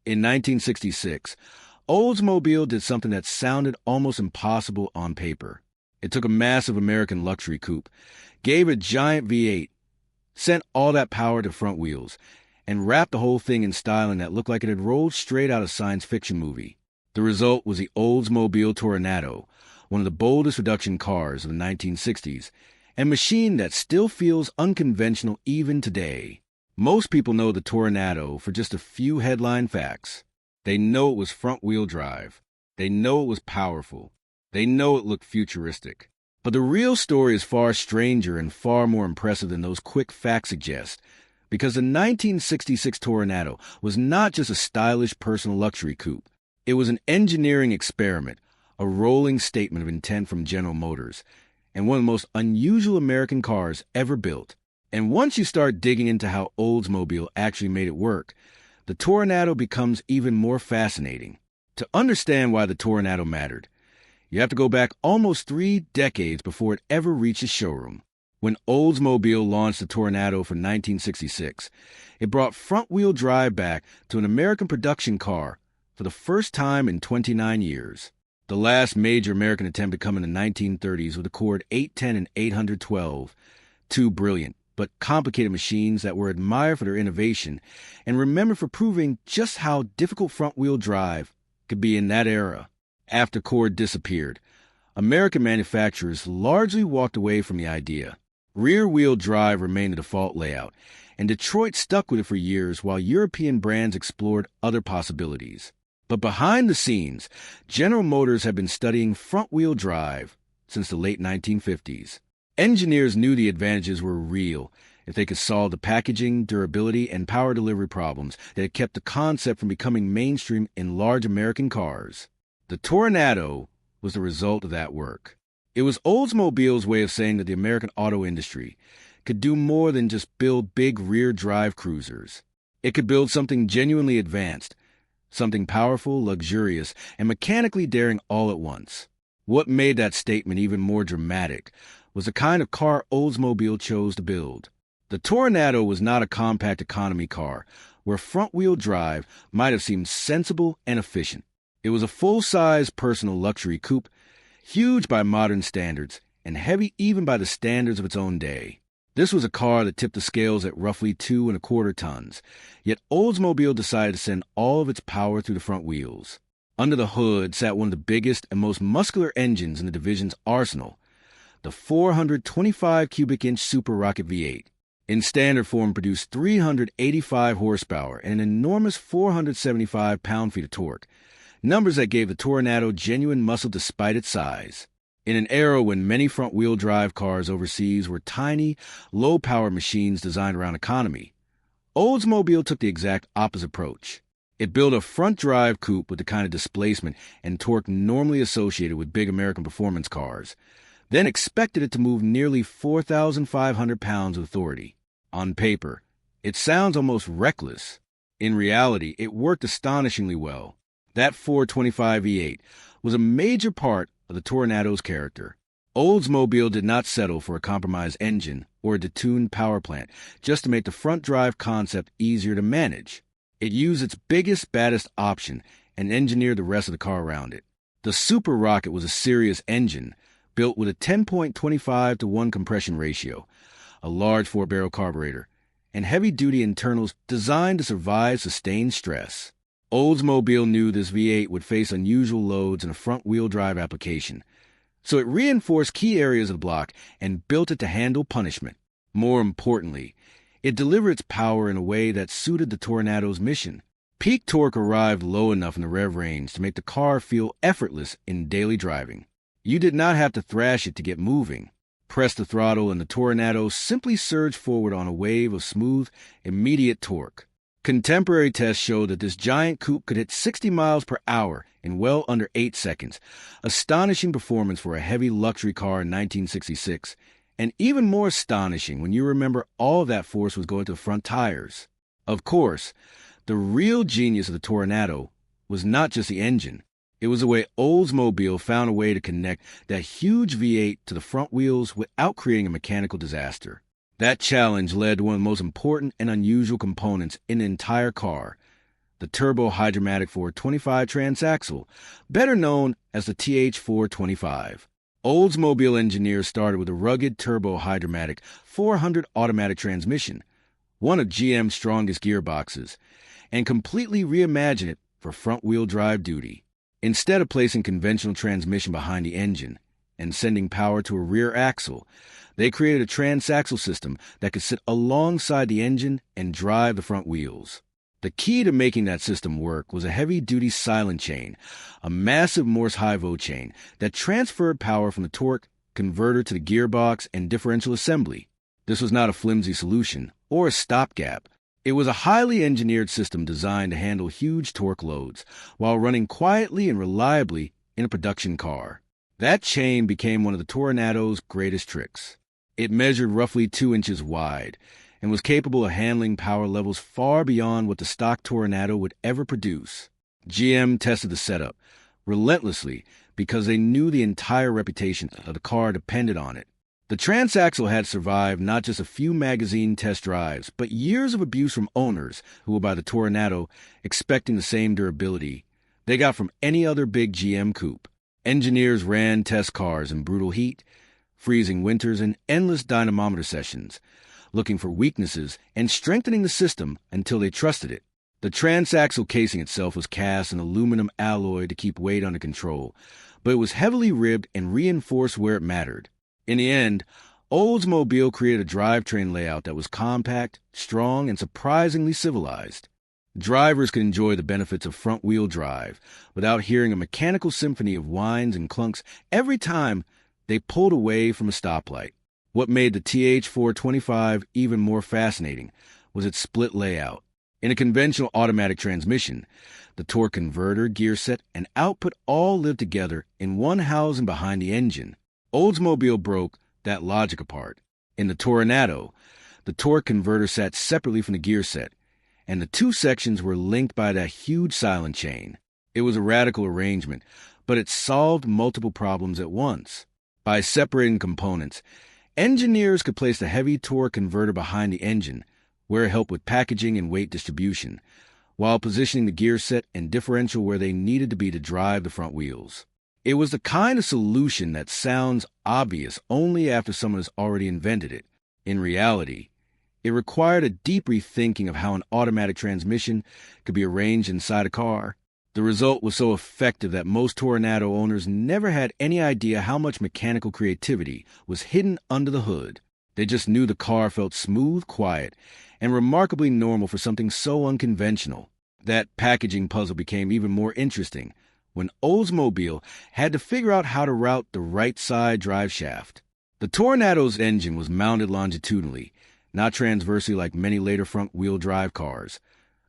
In 1966, Oldsmobile did something that sounded almost impossible on paper. It took a massive American luxury coupe, gave a giant V8, sent all that power to front wheels, and wrapped the whole thing in styling that looked like it had rolled straight out of a science fiction movie. The result was the Oldsmobile Toronado, one of the boldest production cars of the 1960s, and a machine that still feels unconventional even today. Most people know the Toronado for just a few headline facts. They know it was front-wheel drive. They know it was powerful. They know it looked futuristic. But the real story is far stranger and far more impressive than those quick facts suggest, because the 1966 Toronado was not just a stylish personal luxury coupe. It was an engineering experiment, a rolling statement of intent from General Motors, and one of the most unusual American cars ever built. And once you start digging into how Oldsmobile actually made it work, the Toronado becomes even more fascinating. To understand why the Toronado mattered, you have to go back almost 3 decades before it ever reached a showroom. When Oldsmobile launched the Toronado for 1966, it brought front-wheel drive back to an American production car for the first time in 29 years. The last major American attempt had come in the 1930s with the Accord 810 and 812, two brilliant but complicated machines that were admired for their innovation and remembered for proving just how difficult front-wheel drive could be in that era. After Accord disappeared, American manufacturers largely walked away from the idea. Rear-wheel drive remained the default layout, and Detroit stuck with it for years while European brands explored other possibilities. But behind the scenes, General Motors had been studying front-wheel drive since the late 1950s. Engineers knew the advantages were real if they could solve the packaging, durability, and power delivery problems that had kept the concept from becoming mainstream in large American cars. The Toronado was the result of that work. It was Oldsmobile's way of saying that the American auto industry could do more than just build big rear-drive cruisers. It could build something genuinely advanced, something powerful, luxurious, and mechanically daring all at once. What made that statement even more dramatic was the kind of car Oldsmobile chose to build. The Toronado was not a compact economy car where front-wheel drive might have seemed sensible and efficient. It was a full-size personal luxury coupe, huge by modern standards and heavy even by the standards of its own day. This was a car that tipped the scales at roughly 2¼ tons, yet Oldsmobile decided to send all of its power through the front wheels. Under the hood sat one of the biggest and most muscular engines in the division's arsenal, the 425 cubic inch Super Rocket V8. In standard form, produced 385 horsepower and an enormous 475 pound-feet of torque, numbers that gave the Toronado genuine muscle despite its size. In an era when many front-wheel drive cars overseas were tiny, low-power machines designed around economy, Oldsmobile took the exact opposite approach. It built a front-drive coupe with the kind of displacement and torque normally associated with big American performance cars, then expected it to move nearly 4,500 pounds with authority. On paper, it sounds almost reckless. In reality, it worked astonishingly well. That 425 V8 was a major part of the Toronado's character. Oldsmobile did not settle for a compromised engine or a detuned power plant just to make the front-drive concept easier to manage. It used its biggest, baddest option and engineered the rest of the car around it. The Super Rocket was a serious engine, built with a 10.25-to-1 compression ratio, a large 4-barrel carburetor, and heavy-duty internals designed to survive sustained stress. Oldsmobile knew this V8 would face unusual loads in a front-wheel drive application, so it reinforced key areas of the block and built it to handle punishment. More importantly, it delivered its power in a way that suited the Toronado's mission. Peak torque arrived low enough in the rev range to make the car feel effortless in daily driving. You did not have to thrash it to get moving. Press the throttle and the Toronado simply surged forward on a wave of smooth, immediate torque. Contemporary tests showed that this giant coupe could hit 60 miles per hour in well under 8 seconds, astonishing performance for a heavy luxury car in 1966, and even more astonishing when you remember all of that force was going to the front tires. Of course, the real genius of the Toronado was not just the engine. It was the way Oldsmobile found a way to connect that huge V8 to the front wheels without creating a mechanical disaster. That challenge led to one of the most important and unusual components in the entire car, the turbo-hydromatic 425 transaxle, better known as the TH425. Oldsmobile engineers started with a rugged turbo-hydromatic 400 automatic transmission, one of GM's strongest gearboxes, and completely reimagined it for front-wheel drive duty. Instead of placing conventional transmission behind the engine and sending power to a rear axle, they created a transaxle system that could sit alongside the engine and drive the front wheels. The key to making that system work was a heavy-duty silent chain, a massive Morse high-volt chain that transferred power from the torque converter to the gearbox and differential assembly. This was not a flimsy solution or a stopgap. It was a highly engineered system designed to handle huge torque loads while running quietly and reliably in a production car. That chain became one of the Tornado's greatest tricks. It measured roughly 2 inches wide and was capable of handling power levels far beyond what the stock Toronado would ever produce. GM tested the setup relentlessly because they knew the entire reputation of the car depended on it. The transaxle had survived not just a few magazine test drives, but years of abuse from owners who would buy the Toronado expecting the same durability they got from any other big GM coupe. Engineers ran test cars in brutal heat, freezing winters, and endless dynamometer sessions, looking for weaknesses and strengthening the system until they trusted it. The transaxle casing itself was cast in aluminum alloy to keep weight under control, but it was heavily ribbed and reinforced where it mattered. In the end, Oldsmobile created a drivetrain layout that was compact, strong, and surprisingly civilized. Drivers could enjoy the benefits of front-wheel drive without hearing a mechanical symphony of whines and clunks every time they pulled away from a stoplight. What made the TH425 even more fascinating was its split layout. In a conventional automatic transmission, the torque converter, gear set, and output all lived together in one housing behind the engine. Oldsmobile broke that logic apart. In the Toronado, the torque converter sat separately from the gear set, and the two sections were linked by that huge silent chain. It was a radical arrangement, but it solved multiple problems at once. By separating components, engineers could place the heavy torque converter behind the engine, where it helped with packaging and weight distribution, while positioning the gear set and differential where they needed to be to drive the front wheels. It was the kind of solution that sounds obvious only after someone has already invented it. In reality, it required a deep rethinking of how an automatic transmission could be arranged inside a car. The result was so effective that most Toronado owners never had any idea how much mechanical creativity was hidden under the hood. They just knew the car felt smooth, quiet, and remarkably normal for something so unconventional. That packaging puzzle became even more interesting when Oldsmobile had to figure out how to route the right side drive shaft. The Tornado's engine was mounted longitudinally, not transversely like many later front-wheel drive cars,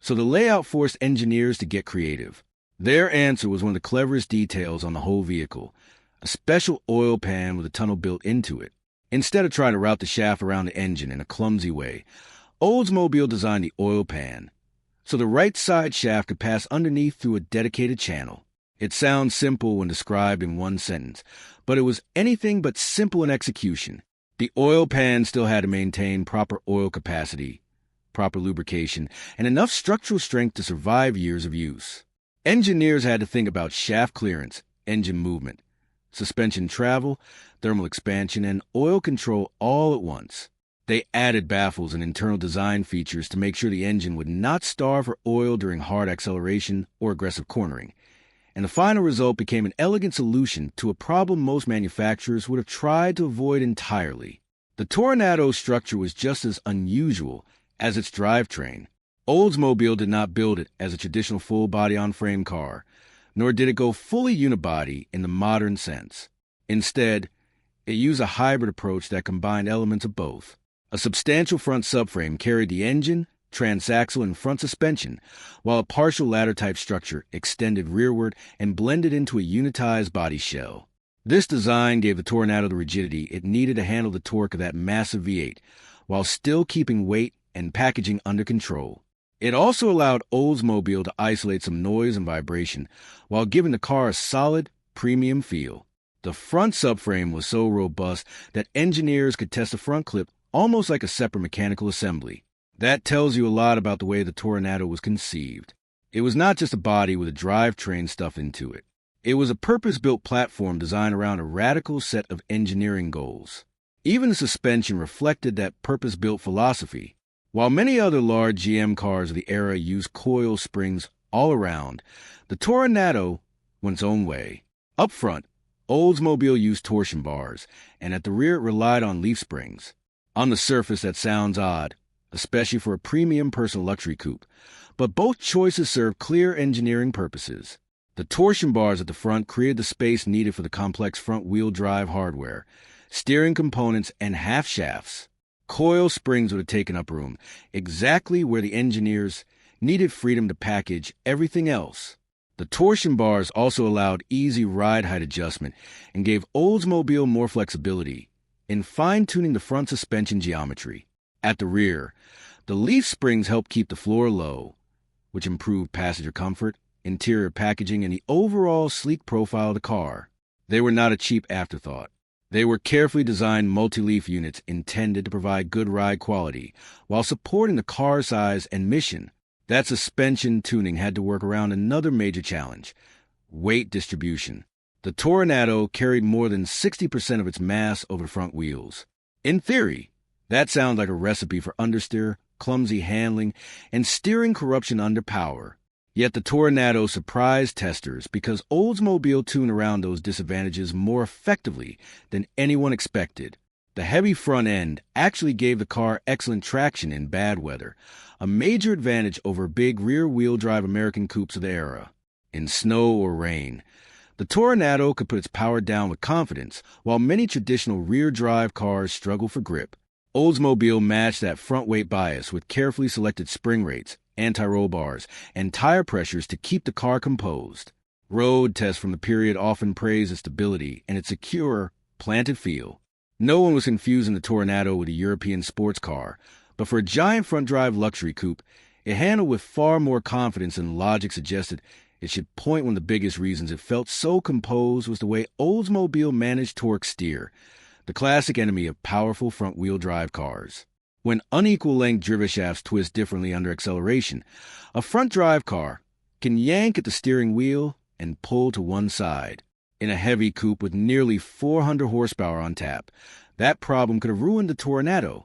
so the layout forced engineers to get creative. Their answer was one of the cleverest details on the whole vehicle, a special oil pan with a tunnel built into it. Instead of trying to route the shaft around the engine in a clumsy way, Oldsmobile designed the oil pan so the right side shaft could pass underneath through a dedicated channel. It sounds simple when described in one sentence, but it was anything but simple in execution. The oil pan still had to maintain proper oil capacity, proper lubrication, and enough structural strength to survive years of use. Engineers had to think about shaft clearance, engine movement, suspension travel, thermal expansion, and oil control all at once. They added baffles and internal design features to make sure the engine would not starve for oil during hard acceleration or aggressive cornering. And the final result became an elegant solution to a problem most manufacturers would have tried to avoid entirely. The Tornado's structure was just as unusual as its drivetrain. Oldsmobile did not build it as a traditional full-body on-frame car, nor did it go fully unibody in the modern sense. Instead, it used a hybrid approach that combined elements of both. A substantial front subframe carried the engine, transaxle, and front suspension, while a partial ladder-type structure extended rearward and blended into a unitized body shell. This design gave the Toronado the rigidity it needed to handle the torque of that massive V8, while still keeping weight and packaging under control. It also allowed Oldsmobile to isolate some noise and vibration while giving the car a solid, premium feel. The front subframe was so robust that engineers could test the front clip almost like a separate mechanical assembly. That tells you a lot about the way the Toronado was conceived. It was not just a body with a drivetrain stuffed into it. It was a purpose-built platform designed around a radical set of engineering goals. Even the suspension reflected that purpose-built philosophy. While many other large GM cars of the era used coil springs all around, the Toronado went its own way. Up front, Oldsmobile used torsion bars, and at the rear it relied on leaf springs. On the surface, that sounds odd, especially for a premium personal luxury coupe, but both choices serve clear engineering purposes. The torsion bars at the front created the space needed for the complex front-wheel drive hardware, steering components, and half shafts. Coil springs would have taken up room, exactly where the engineers needed freedom to package everything else. The torsion bars also allowed easy ride height adjustment and gave Oldsmobile more flexibility in fine-tuning the front suspension geometry. At the rear, the leaf springs helped keep the floor low, which improved passenger comfort, interior packaging, and the overall sleek profile of the car. They were not a cheap afterthought. They were carefully designed multi-leaf units intended to provide good ride quality while supporting the car's size and mission. That suspension tuning had to work around another major challenge: weight distribution. The Toronado carried more than 60% of its mass over the front wheels. In theory, that sounds like a recipe for understeer, clumsy handling, and steering corruption under power. Yet the Toronado surprised testers because Oldsmobile tuned around those disadvantages more effectively than anyone expected. The heavy front end actually gave the car excellent traction in bad weather, a major advantage over big rear-wheel drive American coupes of the era. In snow or rain, the Toronado could put its power down with confidence, while many traditional rear-drive cars struggled for grip. Oldsmobile matched that front weight bias with carefully selected spring rates, anti-roll bars, and tire pressures to keep the car composed. Road tests from the period often praised its stability and its secure, planted feel. No one was confusing the Toronado with a European sports car, but for a giant front-drive luxury coupe, it handled with far more confidence than logic suggested. It should point one of the biggest reasons it felt so composed was the way Oldsmobile managed torque steer, the classic enemy of powerful front-wheel drive cars. When unequal-length driveshafts twist differently under acceleration, a front-drive car can yank at the steering wheel and pull to one side. In a heavy coupe with nearly 400 horsepower on tap, that problem could have ruined the Toronado.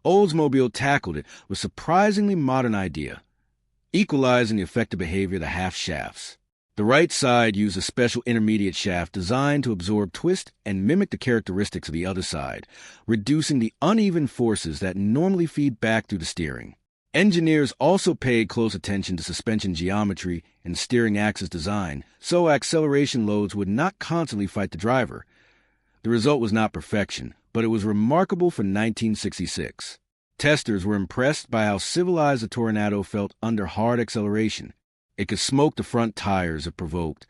Oldsmobile tackled it with a surprisingly modern idea: equalizing the effective behavior of the half shafts. The right side used a special intermediate shaft designed to absorb twist and mimic the characteristics of the other side, reducing the uneven forces that normally feed back through the steering. Engineers also paid close attention to suspension geometry and steering axis design, so acceleration loads would not constantly fight the driver. The result was not perfection, but it was remarkable for 1966. Testers were impressed by how civilized the Toronado felt under hard acceleration. It could smoke the front tires if provoked,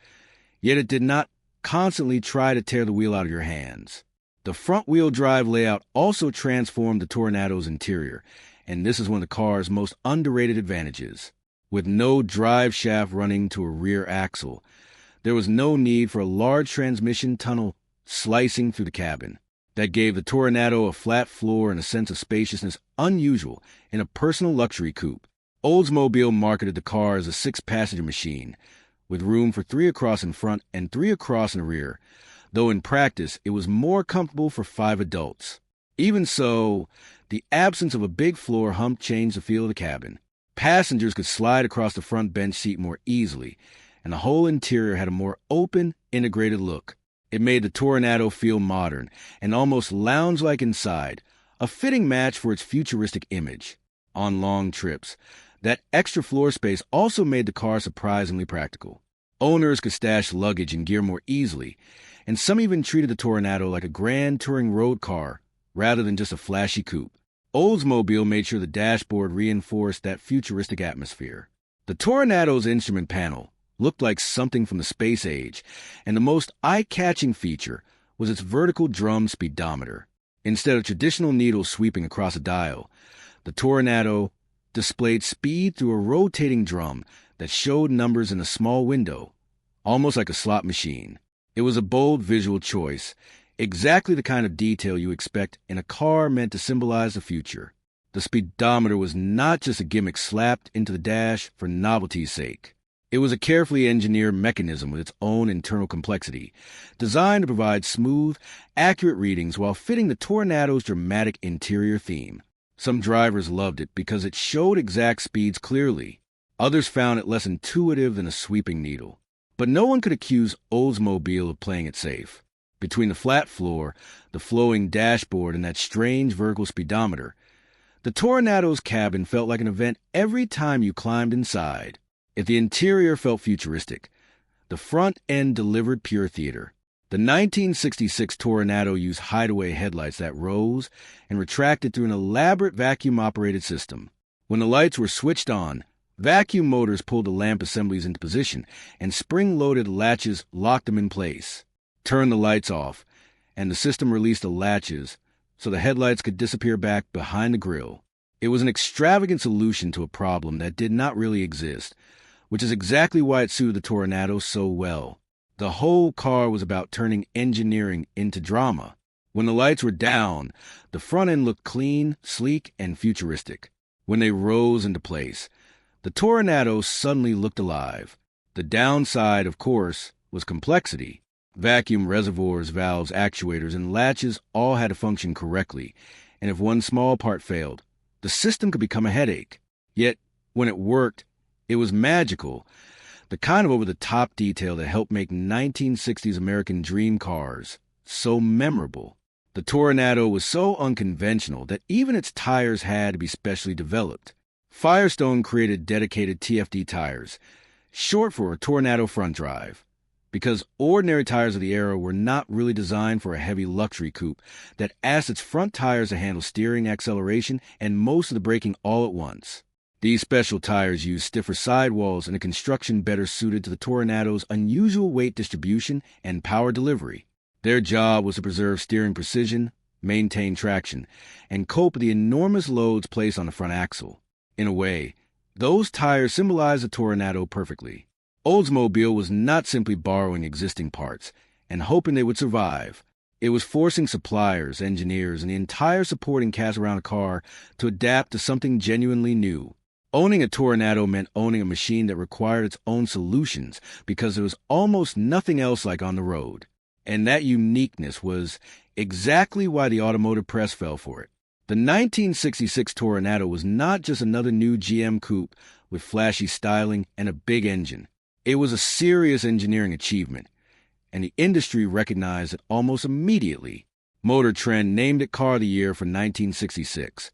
yet it did not constantly try to tear the wheel out of your hands. The front-wheel drive layout also transformed the Toronado's interior, and this is one of the car's most underrated advantages. With no drive shaft running to a rear axle, there was no need for a large transmission tunnel slicing through the cabin. That gave the Toronado a flat floor and a sense of spaciousness unusual in a personal luxury coupe. Oldsmobile marketed the car as a 6-passenger machine, with room for 3 across in front and 3 across in the rear, though in practice it was more comfortable for 5 adults. Even so, the absence of a big floor hump changed the feel of the cabin. Passengers could slide across the front bench seat more easily, and the whole interior had a more open, integrated look. It made the Toronado feel modern and almost lounge-like inside, a fitting match for its futuristic image. On long trips, that extra floor space also made the car surprisingly practical. Owners could stash luggage and gear more easily, and some even treated the Toronado like a grand touring road car rather than just a flashy coupe. Oldsmobile made sure the dashboard reinforced that futuristic atmosphere. The Toronado's instrument panel looked like something from the space age, and the most eye-catching feature was its vertical drum speedometer. Instead of traditional needles sweeping across a dial, the Toronado displayed speed through a rotating drum that showed numbers in a small window, almost like a slot machine. It was a bold visual choice, exactly the kind of detail you expect in a car meant to symbolize the future. The speedometer was not just a gimmick slapped into the dash for novelty's sake. It was a carefully engineered mechanism with its own internal complexity, designed to provide smooth, accurate readings while fitting the Tornado's dramatic interior theme. Some drivers loved it because it showed exact speeds clearly. Others found it less intuitive than a sweeping needle. But no one could accuse Oldsmobile of playing it safe. Between the flat floor, the flowing dashboard, and that strange vertical speedometer, the Tornado's cabin felt like an event every time you climbed inside. If the interior felt futuristic, the front end delivered pure theater. The 1966 Toronado used hideaway headlights that rose and retracted through an elaborate vacuum-operated system. When the lights were switched on, vacuum motors pulled the lamp assemblies into position, and spring-loaded latches locked them in place. Turn the lights off, and the system released the latches so the headlights could disappear back behind the grille. It was an extravagant solution to a problem that did not really exist, which is exactly why it suited the Toronado so well. The whole car was about turning engineering into drama. When the lights were down, the front end looked clean, sleek, and futuristic. When they rose into place, the Toronado suddenly looked alive. The downside, of course, was complexity. Vacuum reservoirs, valves, actuators, and latches all had to function correctly, and if one small part failed, the system could become a headache. Yet, when it worked, it was magical, the kind of over-the-top detail that helped make 1960s American dream cars so memorable. The Toronado was so unconventional that even its tires had to be specially developed. Firestone created dedicated TFD tires, short for a Toronado front drive, because ordinary tires of the era were not really designed for a heavy luxury coupe that asked its front tires to handle steering, acceleration, and most of the braking all at once. These special tires used stiffer sidewalls and a construction better suited to the Toronado's unusual weight distribution and power delivery. Their job was to preserve steering precision, maintain traction, and cope with the enormous loads placed on the front axle. In a way, those tires symbolize the Toronado perfectly. Oldsmobile was not simply borrowing existing parts and hoping they would survive. It was forcing suppliers, engineers, and the entire supporting cast around the car to adapt to something genuinely new. Owning a Toronado meant owning a machine that required its own solutions because there was almost nothing else like on the road. And that uniqueness was exactly why the automotive press fell for it. The 1966 Toronado was not just another new GM coupe with flashy styling and a big engine. It was a serious engineering achievement, and the industry recognized it almost immediately. Motor Trend named it Car of the Year for 1966,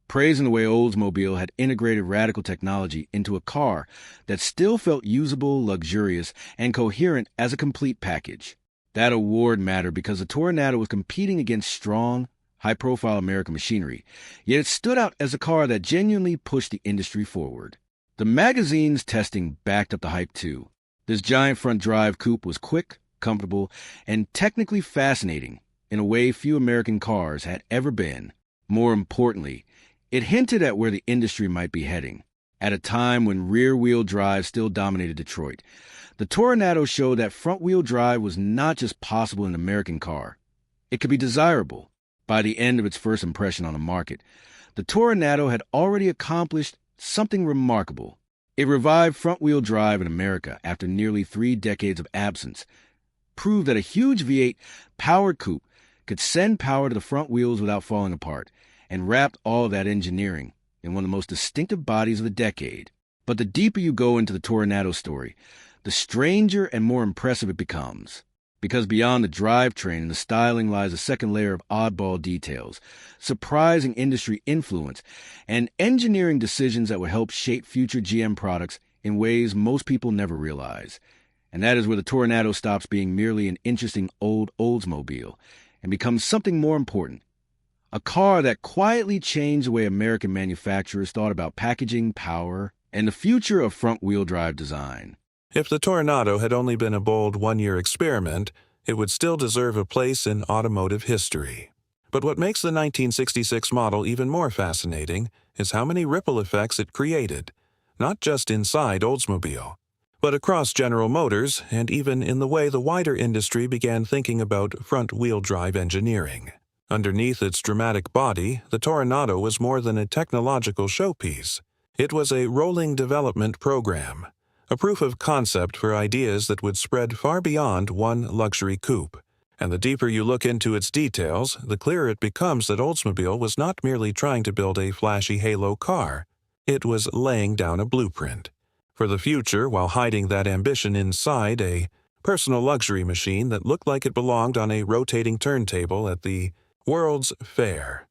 praising the way Oldsmobile had integrated radical technology into a car that still felt usable, luxurious, and coherent as a complete package. That award mattered because the Toronado was competing against strong, high-profile American machinery, yet it stood out as a car that genuinely pushed the industry forward. The magazine's testing backed up the hype too. This giant front drive coupe was quick, comfortable, and technically fascinating in a way few American cars had ever been. More importantly, it hinted at where the industry might be heading. At a time when rear-wheel drive still dominated Detroit, the Toronado showed that front-wheel drive was not just possible in an American car. It could be desirable. By the end of its first impression on the market, the Toronado had already accomplished something remarkable. It revived front-wheel drive in America after nearly 3 decades of absence, proved that a huge V8 powered coupe could send power to the front wheels without falling apart, and wrapped all of that engineering in one of the most distinctive bodies of the decade. But the deeper you go into the Toronado story, the stranger and more impressive it becomes. Because beyond the drivetrain and the styling lies a second layer of oddball details, surprising industry influence, and engineering decisions that will help shape future GM products in ways most people never realize. And that is where the Toronado stops being merely an interesting old Oldsmobile and becomes something more important. A car that quietly changed the way American manufacturers thought about packaging, power, and the future of front-wheel drive design. If the Toronado had only been a bold one-year experiment, it would still deserve a place in automotive history. But what makes the 1966 model even more fascinating is how many ripple effects it created, not just inside Oldsmobile, but across General Motors and even in the way the wider industry began thinking about front-wheel drive engineering. Underneath its dramatic body, the Toronado was more than a technological showpiece. It was a rolling development program, a proof of concept for ideas that would spread far beyond one luxury coupe. And the deeper you look into its details, the clearer it becomes that Oldsmobile was not merely trying to build a flashy halo car. It was laying down a blueprint for the future while hiding that ambition inside a personal luxury machine that looked like it belonged on a rotating turntable at the World's Fair.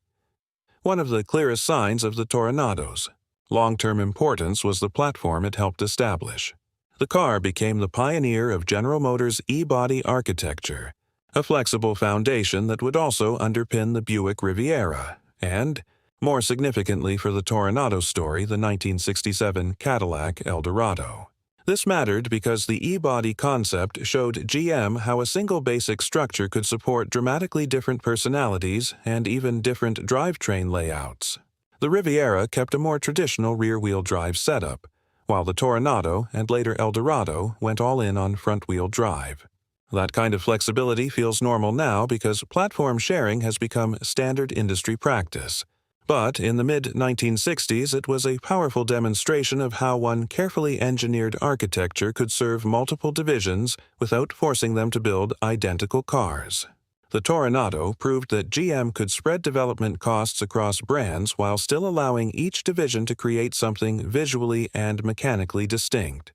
One of the clearest signs of the Toronado's long-term importance was the platform it helped establish. The car became the pioneer of General Motors' E-body architecture, a flexible foundation that would also underpin the Buick Riviera, and, more significantly for the Toronado story, the 1967 Cadillac Eldorado. This mattered because the E-body concept showed GM how a single basic structure could support dramatically different personalities and even different drivetrain layouts. The Riviera kept a more traditional rear-wheel drive setup, while the Toronado and later Eldorado went all in on front-wheel drive. That kind of flexibility feels normal now because platform sharing has become standard industry practice. But in the mid-1960s, it was a powerful demonstration of how one carefully engineered architecture could serve multiple divisions without forcing them to build identical cars. The Toronado proved that GM could spread development costs across brands while still allowing each division to create something visually and mechanically distinct.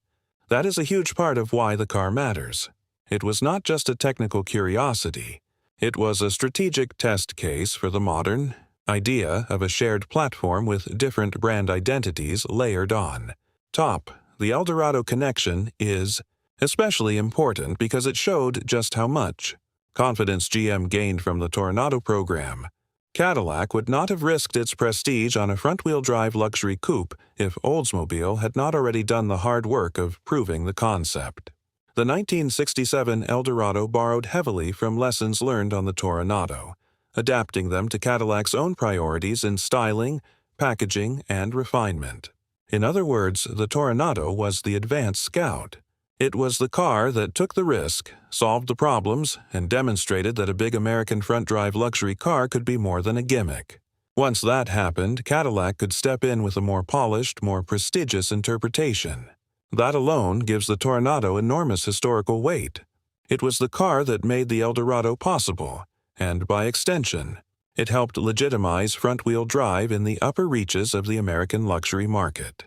That is a huge part of why the car matters. It was not just a technical curiosity. It was a strategic test case for the modern idea of a shared platform with different brand identities layered on top. The Eldorado connection is especially important because it showed just how much confidence GM gained from the Toronado program. Cadillac would not have risked its prestige on a front-wheel drive luxury coupe if Oldsmobile had not already done the hard work of proving the concept. The 1967 Eldorado borrowed heavily from lessons learned on the Toronado, adapting them to Cadillac's own priorities in styling, packaging, and refinement. In other words, the Toronado was the advanced scout. It was the car that took the risk, solved the problems, and demonstrated that a big American front-drive luxury car could be more than a gimmick. Once that happened, Cadillac could step in with a more polished, more prestigious interpretation. That alone gives the Toronado enormous historical weight. It was the car that made the Eldorado possible, and by extension, it helped legitimize front-wheel drive in the upper reaches of the American luxury market.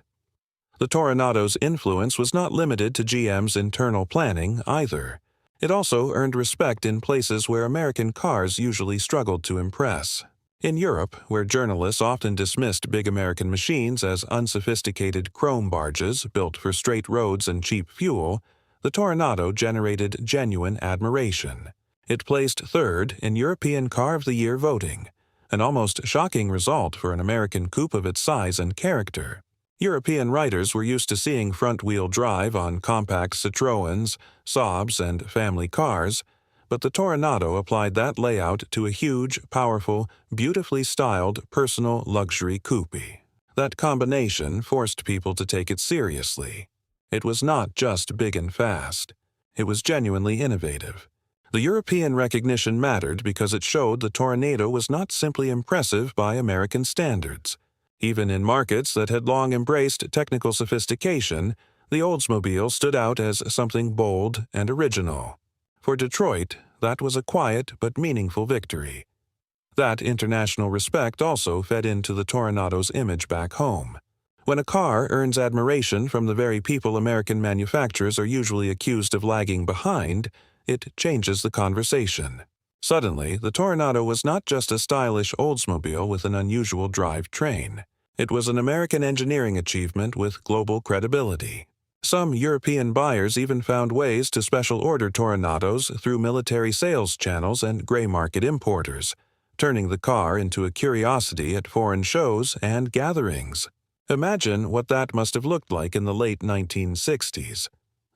The Toronado's influence was not limited to GM's internal planning either. It also earned respect in places where American cars usually struggled to impress. In Europe, where journalists often dismissed big American machines as unsophisticated chrome barges built for straight roads and cheap fuel, the Toronado generated genuine admiration. It placed third in European Car of the Year voting, an almost shocking result for an American coupe of its size and character. European writers were used to seeing front-wheel drive on compact Citroëns, Saabs, and family cars, but the Toronado applied that layout to a huge, powerful, beautifully styled personal luxury coupe. That combination forced people to take it seriously. It was not just big and fast. It was genuinely innovative. The European recognition mattered because it showed the Toronado was not simply impressive by American standards. Even in markets that had long embraced technical sophistication, the Oldsmobile stood out as something bold and original. For Detroit, that was a quiet but meaningful victory. That international respect also fed into the Toronado's image back home. When a car earns admiration from the very people American manufacturers are usually accused of lagging behind, it changes the conversation. Suddenly, the Toronado was not just a stylish Oldsmobile with an unusual drivetrain. It was an American engineering achievement with global credibility. Some European buyers even found ways to special order Toronados through military sales channels and gray market importers, turning the car into a curiosity at foreign shows and gatherings. Imagine what that must have looked like in the late 1960s.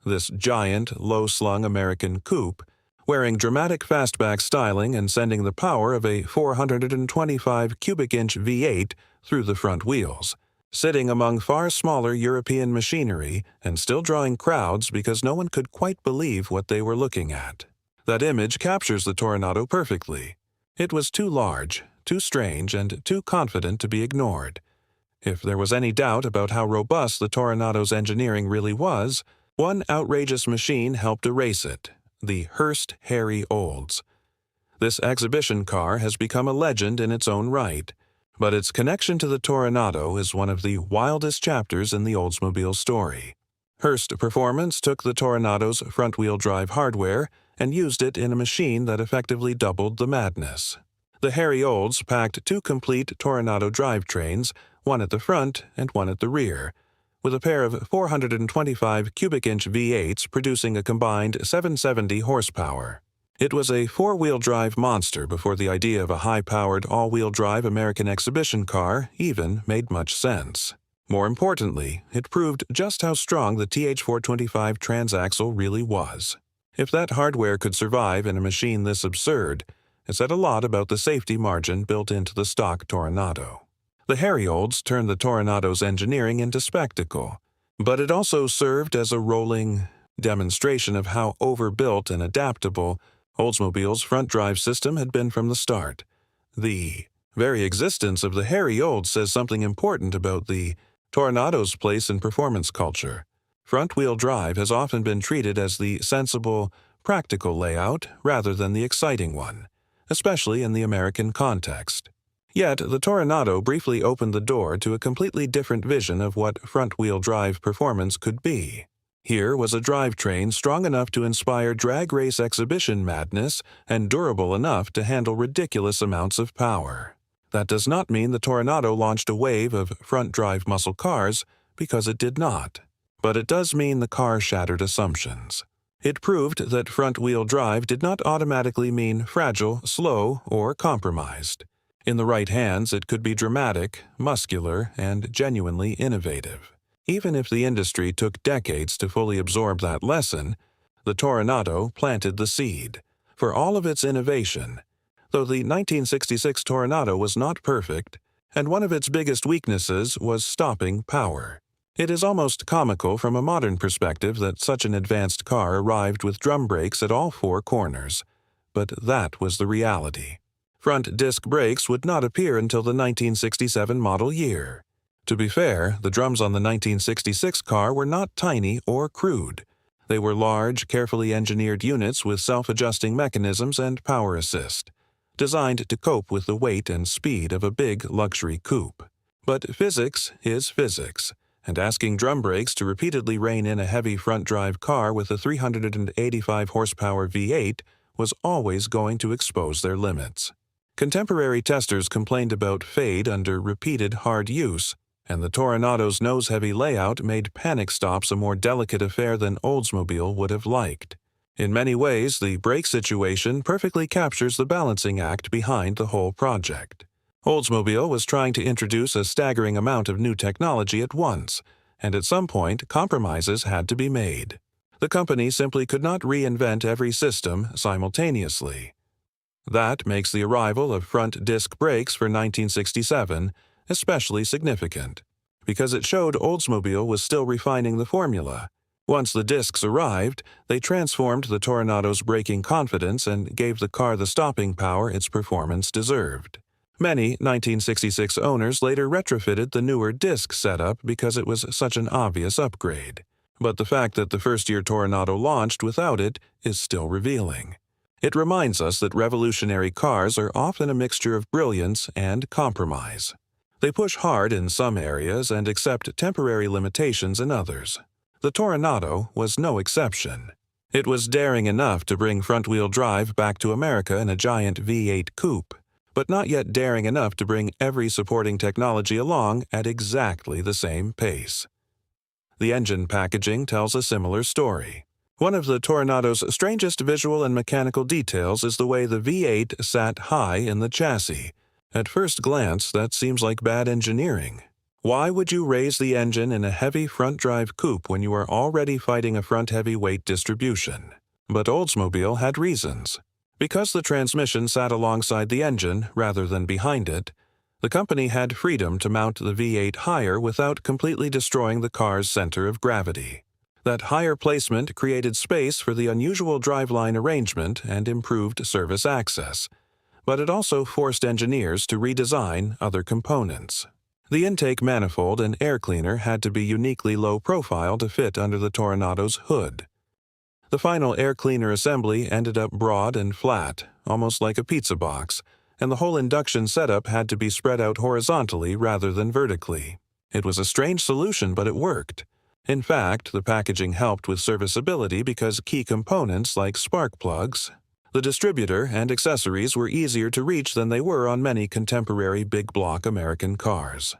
This giant, low-slung American coupe, wearing dramatic fastback styling and sending the power of a 425 cubic-inch V8 through the front wheels, sitting among far smaller European machinery and still drawing crowds because no one could quite believe what they were looking at. That image captures the Toronado perfectly. It was too large, too strange, and too confident to be ignored. If there was any doubt about how robust the Toronado's engineering really was, one outrageous machine helped erase it: the Hearst Harry Olds. This exhibition car has become a legend in its own right, but its connection to the Toronado is one of the wildest chapters in the Oldsmobile story. Hearst Performance took the Toronado's front-wheel drive hardware and used it in a machine that effectively doubled the madness. The Harry Olds packed two complete Toronado drivetrains, one at the front and one at the rear, with a pair of 425 cubic-inch V8s producing a combined 770 horsepower. It was a four-wheel drive monster before the idea of a high-powered all-wheel drive American exhibition car even made much sense. More importantly, it proved just how strong the TH425 transaxle really was. If that hardware could survive in a machine this absurd, it said a lot about the safety margin built into the stock Toronado. The Harry Olds turned the Toronado's engineering into spectacle, but it also served as a rolling demonstration of how overbuilt and adaptable Oldsmobile's front drive system had been from the start. The very existence of the Harry Olds says something important about the Toronado's place in performance culture. Front-wheel drive has often been treated as the sensible, practical layout rather than the exciting one, especially in the American context. Yet, the Toronado briefly opened the door to a completely different vision of what front-wheel drive performance could be. Here was a drivetrain strong enough to inspire drag race exhibition madness and durable enough to handle ridiculous amounts of power. That does not mean the Toronado launched a wave of front-drive muscle cars, because it did not. But it does mean the car shattered assumptions. It proved that front-wheel drive did not automatically mean fragile, slow, or compromised. In the right hands, it could be dramatic, muscular, and genuinely innovative. Even if the industry took decades to fully absorb that lesson, the Toronado planted the seed. For all of its innovation, though the 1966 Toronado was not perfect, and one of its biggest weaknesses was stopping power. It is almost comical from a modern perspective that such an advanced car arrived with drum brakes at all four corners, but that was the reality. Front disc brakes would not appear until the 1967 model year. To be fair, the drums on the 1966 car were not tiny or crude. They were large, carefully engineered units with self-adjusting mechanisms and power assist, designed to cope with the weight and speed of a big luxury coupe. But physics is physics, and asking drum brakes to repeatedly rein in a heavy front-drive car with a 385 horsepower V8 was always going to expose their limits. Contemporary testers complained about fade under repeated hard use, and the Toronado's nose-heavy layout made panic stops a more delicate affair than Oldsmobile would have liked. In many ways, the brake situation perfectly captures the balancing act behind the whole project. Oldsmobile was trying to introduce a staggering amount of new technology at once, and at some point, compromises had to be made. The company simply could not reinvent every system simultaneously. That makes the arrival of front disc brakes for 1967 especially significant, because it showed Oldsmobile was still refining the formula. Once the discs arrived, they transformed the Toronado's braking confidence and gave the car the stopping power its performance deserved. Many 1966 owners later retrofitted the newer disc setup because it was such an obvious upgrade. But the fact that the first-year Toronado launched without it is still revealing. It reminds us that revolutionary cars are often a mixture of brilliance and compromise. They push hard in some areas and accept temporary limitations in others. The Toronado was no exception. It was daring enough to bring front-wheel drive back to America in a giant V8 coupe, but not yet daring enough to bring every supporting technology along at exactly the same pace. The engine packaging tells a similar story. One of the Toronado's strangest visual and mechanical details is the way the V8 sat high in the chassis. At first glance, that seems like bad engineering. Why would you raise the engine in a heavy front-drive coupe when you are already fighting a front-heavy weight distribution? But Oldsmobile had reasons. Because the transmission sat alongside the engine rather than behind it, the company had freedom to mount the V8 higher without completely destroying the car's center of gravity. That higher placement created space for the unusual driveline arrangement and improved service access. but it also forced engineers to redesign other components. The intake manifold and air cleaner had to be uniquely low profile to fit under the Toranado's hood. The final air cleaner assembly ended up broad and flat, almost like a pizza box, and the whole induction setup had to be spread out horizontally rather than vertically. It was a strange solution, but it worked. In fact, the packaging helped with serviceability because key components like spark plugs, the distributor, and accessories were easier to reach than they were on many contemporary big-block American cars.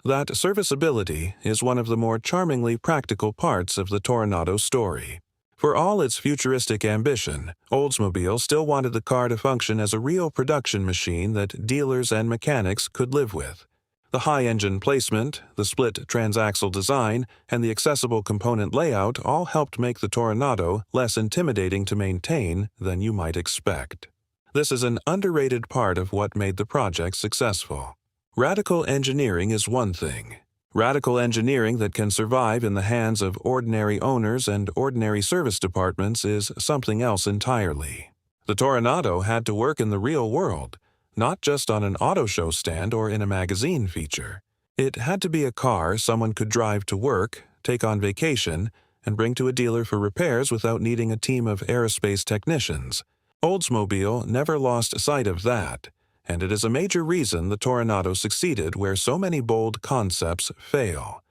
That serviceability is one of the more charmingly practical parts of the Toronado story. For all its futuristic ambition, Oldsmobile still wanted the car to function as a real production machine that dealers and mechanics could live with. The high engine placement, the split transaxle design, and the accessible component layout all helped make the Toronado less intimidating to maintain than you might expect. This is an underrated part of what made the project successful. Radical engineering is one thing. Radical engineering that can survive in the hands of ordinary owners and ordinary service departments is something else entirely. The Toronado had to work in the real world, not just on an auto show stand or in a magazine feature. It had to be a car someone could drive to work, take on vacation, and bring to a dealer for repairs without needing a team of aerospace technicians. Oldsmobile never lost sight of that, and it is a major reason the Toronado succeeded where so many bold concepts fail.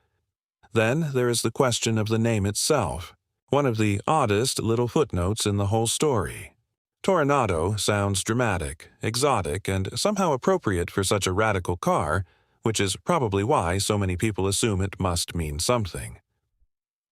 Then there is the question of the name itself, one of the oddest little footnotes in the whole story. Toronado sounds dramatic, exotic, and somehow appropriate for such a radical car, which is probably why so many people assume it must mean something.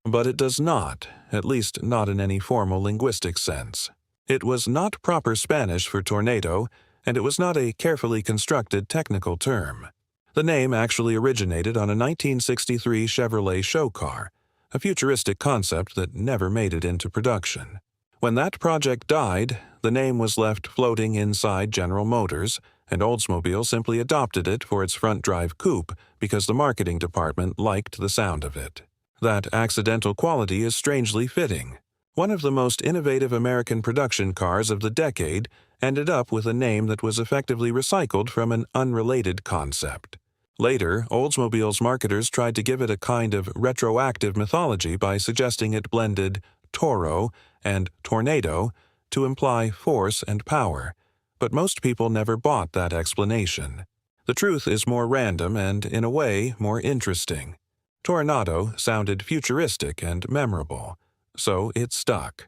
But it does not, at least not in any formal linguistic sense. It was not proper Spanish for tornado, and it was not a carefully constructed technical term. The name actually originated on a 1963 Chevrolet show car, a futuristic concept that never made it into production. When that project died, the name was left floating inside General Motors, and Oldsmobile simply adopted it for its front-drive coupe because the marketing department liked the sound of it. That accidental quality is strangely fitting. One of the most innovative American production cars of the decade ended up with a name that was effectively recycled from an unrelated concept. Later, Oldsmobile's marketers tried to give it a kind of retroactive mythology by suggesting it blended Toro and tornado to imply force and power, but most people never bought that explanation. The truth is more random and, in a way, more interesting. Toronado sounded futuristic and memorable, so it stuck.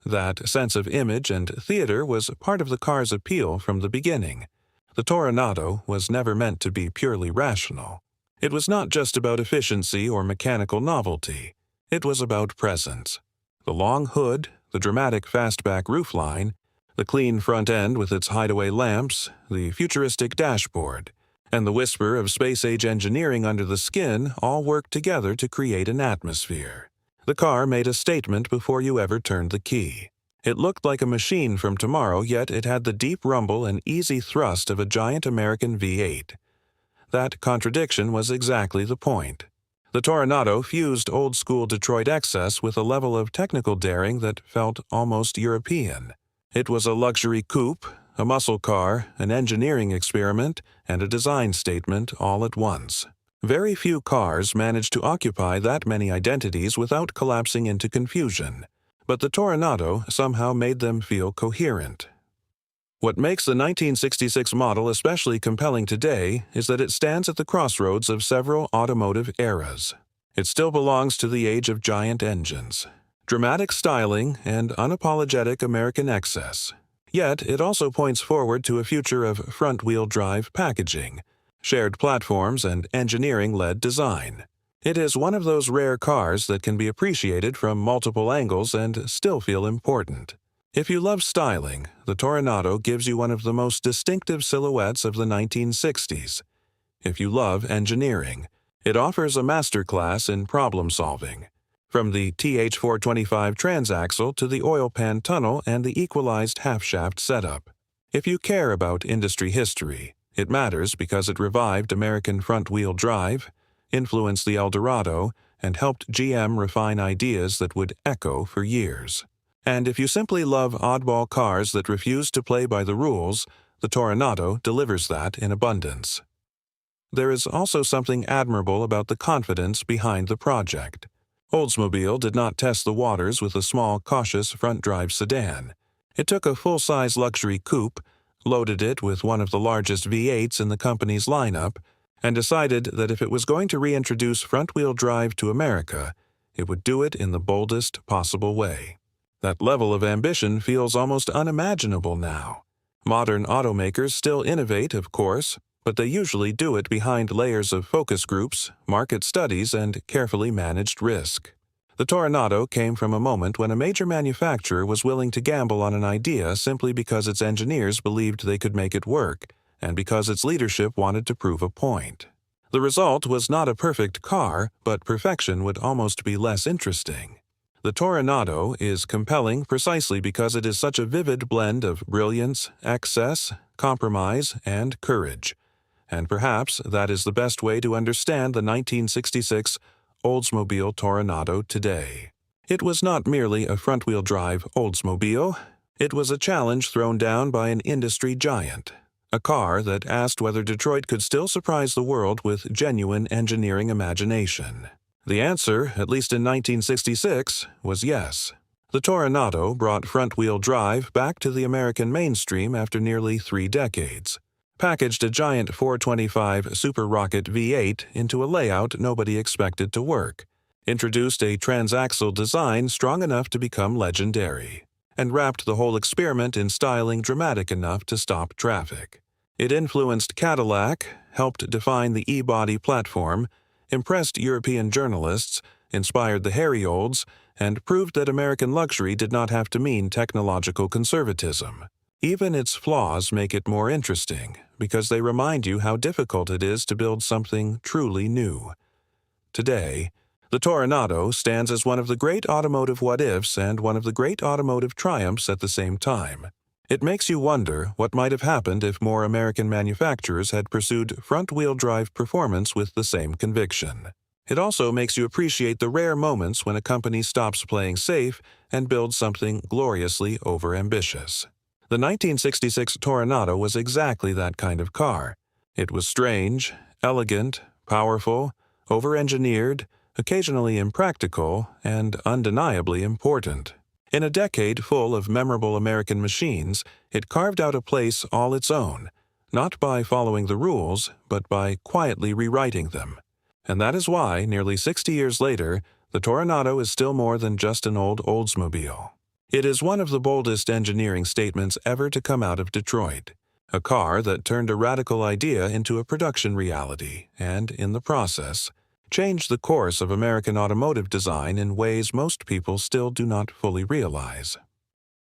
That sense of image and theater was part of the car's appeal from the beginning. The Toronado was never meant to be purely rational. It was not just about efficiency or mechanical novelty. It was about presence. The long hood, the dramatic fastback roofline, the clean front end with its hideaway lamps, the futuristic dashboard, and the whisper of space-age engineering under the skin all worked together to create an atmosphere. The car made a statement before you ever turned the key. It looked like a machine from tomorrow, yet it had the deep rumble and easy thrust of a giant American V8. That contradiction was exactly the point. The Toronado fused old-school Detroit excess with a level of technical daring that felt almost European. It was a luxury coupe, a muscle car, an engineering experiment, and a design statement all at once. Very few cars manage to occupy that many identities without collapsing into confusion, but the Toronado somehow made them feel coherent. What makes the 1966 model especially compelling today is that it stands at the crossroads of several automotive eras. It still belongs to the age of giant engines, dramatic styling, and unapologetic American excess. Yet it also points forward to a future of front-wheel drive packaging, shared platforms, and engineering-led design. It is one of those rare cars that can be appreciated from multiple angles and still feel important. If you love styling, the Toronado gives you one of the most distinctive silhouettes of the 1960s. If you love engineering, it offers a masterclass in problem-solving, from the TH425 transaxle to the oil pan tunnel and the equalized half-shaft setup. If you care about industry history, it matters because it revived American front-wheel drive, influenced the Eldorado, and helped GM refine ideas that would echo for years. And if you simply love oddball cars that refuse to play by the rules, the Toronado delivers that in abundance. There is also something admirable about the confidence behind the project. Oldsmobile did not test the waters with a small, cautious front-drive sedan. It took a full-size luxury coupe, loaded it with one of the largest V8s in the company's lineup, and decided that if it was going to reintroduce front-wheel drive to America, it would do it in the boldest possible way. That level of ambition feels almost unimaginable now. Modern automakers still innovate, of course, but they usually do it behind layers of focus groups, market studies, and carefully managed risk. The Toronado came from a moment when a major manufacturer was willing to gamble on an idea simply because its engineers believed they could make it work, and because its leadership wanted to prove a point. The result was not a perfect car, but perfection would almost be less interesting. The Toronado is compelling precisely because it is such a vivid blend of brilliance, excess, compromise, and courage. And perhaps that is the best way to understand the 1966 Oldsmobile Toronado today. It was not merely a front-wheel drive Oldsmobile. It was a challenge thrown down by an industry giant. A car that asked whether Detroit could still surprise the world with genuine engineering imagination. The answer, at least in 1966, was yes. The Toronado brought front-wheel drive back to the American mainstream after nearly 3 decades. Packaged a giant 425 Super Rocket V8 into a layout nobody expected to work, introduced a transaxle design strong enough to become legendary, and wrapped the whole experiment in styling dramatic enough to stop traffic. It influenced Cadillac, helped define the E-body platform, impressed European journalists, inspired the Harry Olds, and proved that American luxury did not have to mean technological conservatism. Even its flaws make it more interesting, because they remind you how difficult it is to build something truly new. Today, the Toronado stands as one of the great automotive what-ifs and one of the great automotive triumphs at the same time. It makes you wonder what might have happened if more American manufacturers had pursued front-wheel drive performance with the same conviction. It also makes you appreciate the rare moments when a company stops playing safe and builds something gloriously overambitious. The 1966 Toronado was exactly that kind of car. It was strange, elegant, powerful, over-engineered, occasionally impractical, and undeniably important. In a decade full of memorable American machines, it carved out a place all its own, not by following the rules, but by quietly rewriting them. And that is why, nearly 60 years later, the Toronado is still more than just an old Oldsmobile. It is one of the boldest engineering statements ever to come out of Detroit. A car that turned a radical idea into a production reality and, in the process, changed the course of American automotive design in ways most people still do not fully realize.